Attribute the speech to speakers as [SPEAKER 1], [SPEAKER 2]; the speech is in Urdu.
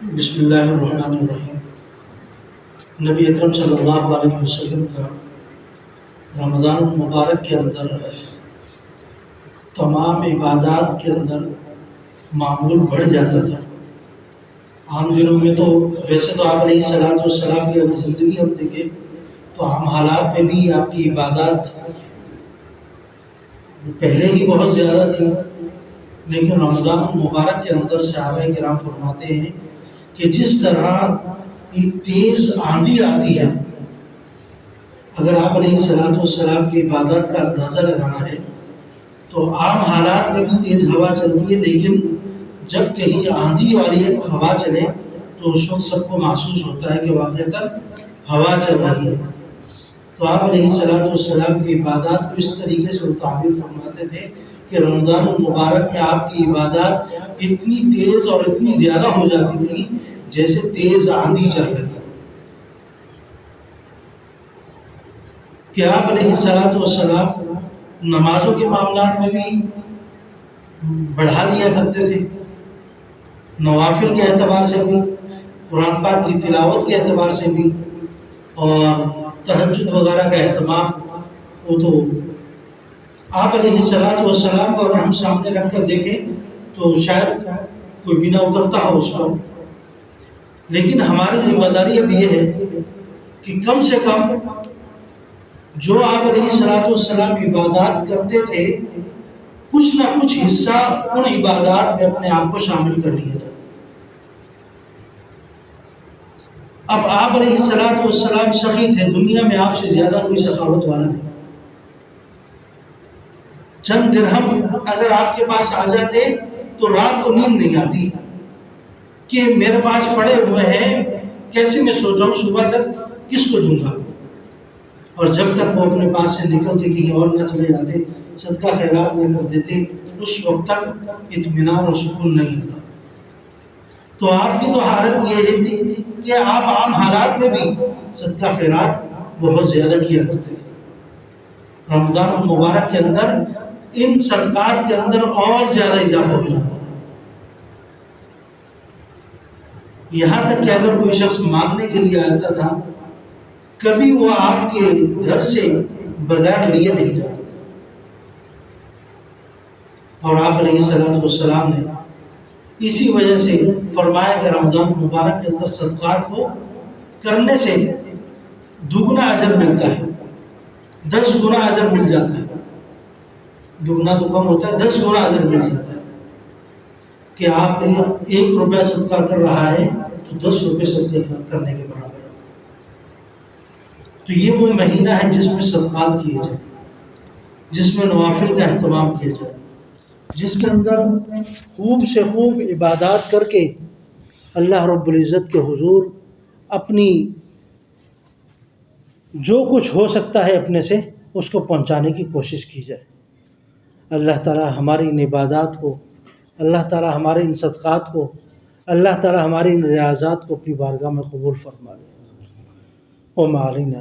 [SPEAKER 1] بسم اللہ الرحمن الرحیم۔ نبی اکرم صلی اللہ علیہ وسلم کا رمضان المبارک کے اندر تمام عبادات کے اندر معمول بڑھ جاتا تھا۔ عام دنوں میں تو ویسے تو آپ علیہ السلام کی اگر زندگی ہم دیکھیں تو عام حالات میں بھی آپ کی عبادات پہلے ہی بہت زیادہ تھی، لیکن رمضان المبارک کے اندر صحابہ کرام فرماتے ہیں کہ جس طرح ایک تیز آندھی آتی ہے، اگر آپ علیہ السلام کی عبادت کا اندازہ لگانا ہے تو عام حالات میں بھی تیز ہوا چلتی ہے، لیکن جب کہیں آندھی والی ہوا چلے تو اس وقت سب کو محسوس ہوتا ہے کہ واقعتاً ہوا چل رہی ہے۔ تو آپ علیہ السلام کی عبادات کو اس طریقے سے تعبیر فرماتے تھے کہ رمضان المبارک میں آپ کی عبادات اتنی تیز اور اتنی زیادہ ہو جاتی تھی جیسے تیز آندھی چل رہی ہے، کہ آپ علیہ السلام نمازوں کے معاملات میں بھی بڑھا دیا کرتے تھے، نوافل کے اعتبار سے بھی، قرآن پاک کی تلاوت کے اعتبار سے بھی، اور تہجد وغیرہ کا اہتمام۔ وہ تو آپ علیہ السلام کو اگر ہم سامنے رکھ کر دیکھیں تو شاید کوئی بنا اترتا ہو اس پر، لیکن ہماری ذمہ داری اب یہ ہے کہ کم سے کم جو آپ علیہ السلام عبادات کرتے تھے کچھ نہ کچھ حصہ ان عبادات میں اپنے آپ کو شامل کر لیا جائے۔ اب آپ علیہ السلام سخی تھے، دنیا میں آپ سے زیادہ کوئی سخاوت والا نہیں۔ چند درہم اگر آپ کے پاس آ جاتے تو رات کو نیند نہیں آتی کہ میرے پاس پڑے ہوئے ہیں، کیسے میں سو جاؤں، صبح تک کس کو دوں گا؟ اور جب تک وہ اپنے پاس سے نکل کے کہیں اور نہ چلے جاتے، صدقہ خیرات نہ کر دیتے، اس وقت تک اطمینان اور سکون نہیں ہوتا۔ تو آپ کی تو حالت یہ رہتی تھی کہ آپ عام حالات میں بھی صدقہ خیرات بہت زیادہ کیا کرتے تھے۔ رمضان المبارک کے اندر ان صدقات کے اندر اور زیادہ اضافہ ہو جاتا، یہاں تک کہ اگر کوئی شخص مانگنے کے لیے آتا تھا کبھی وہ آپ کے گھر سے بغیر لیے نہیں جاتا تھا۔ اور آپ علیہ السلام نے اسی وجہ سے فرمایا کہ رمضان مبارک کے اندر صدقات کو کرنے سے دگنا اجر ملتا ہے، 10 گنا اجر مل جاتا ہے، دگنا تو کم ہوتا ہے، 10 گنا اجر مل جاتا ہے، کہ آپ 1 روپیہ صدقہ کر رہا ہے تو 10 روپے صدقہ کرنے کے برابر۔ تو یہ وہ مہینہ ہے جس میں صدقات کیے جائیں، جس میں نوافل کا اہتمام کیا جائے، جس کے اندر خوب سے خوب عبادات کر کے اللہ رب العزت کے حضور اپنی جو کچھ ہو سکتا ہے اپنے سے اس کو پہنچانے کی کوشش کی جائے۔ اللہ تعالی ہماری ان عبادات کو، اللہ تعالی ہمارے ان صدقات کو، اللہ تعالی ہماری ان ریاضات کو اپنی بارگاہ میں قبول فرما لے۔ وما علینا